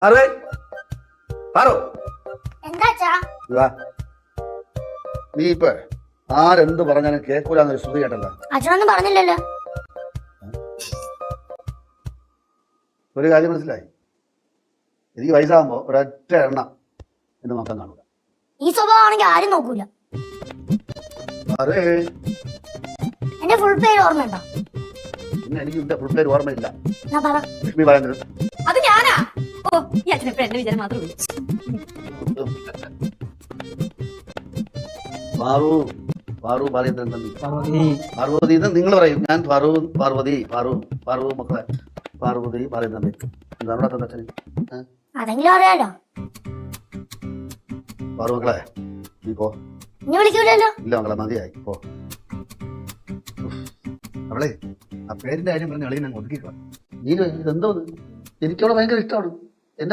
Array Paru എന്താച്ചാ വാ. നീ ഇപ്പൊ ആരെന്ത് പറഞ്ഞാലും കേൾക്കൂലെന്നൊരു ശ്രുതി കേട്ടല്ല. അച്ഛനൊന്നും പറഞ്ഞില്ലല്ലോ. ഒരു കാര്യം മനസ്സിലായി, എനിക്ക് വയസ്സാകുമ്പോ ഒരൊറ്റ എണ്ണ എന്റെ നോക്കാൻ കാണൂല. ഈ സ്വഭാവമാണെങ്കിൽ ആരും നോക്കൂല. അറേ എന്റെ ഫുൾ പേര് ഓർമ്മയുണ്ടോ? പിന്നെ എനിക്ക് എന്റെ ഫുൾ പേര് ഓർമ്മയില്ല. എന്നാ പറ. ലക്ഷ്മി പറയുന്നത് അത് ഞാനാ. ഓ ഈ അച്ഛനെപ്പോഴും എന്റെ വിചാരം മാത്രമേ ഉള്ളൂ. പാറു പാറു പറയുന്നത് പാർവതി എന്ന് നിങ്ങൾ പറയും. ഞാൻ പാറു പാർവതി പാറു പാറു മക്കളെ പാർവതി പറയുന്നത് എന്താണ് അച്ഛന്? അതെങ്കിലും അറിയാലോ. പാറു മക്കളെ നീ പോ. ഇനി വിളിക്കൂലല്ലോ. ഇല്ല മക്കളെ മതിയായി പോ. അവളെ ആ പേരിന്റെ കാര്യം പറഞ്ഞ അളിയെ ഞാൻ ഒതുക്കിക്കോ. നീ ഇതെന്തോ എനിക്കവിടെ ഭയങ്കര ഇഷ്ടമാണ്.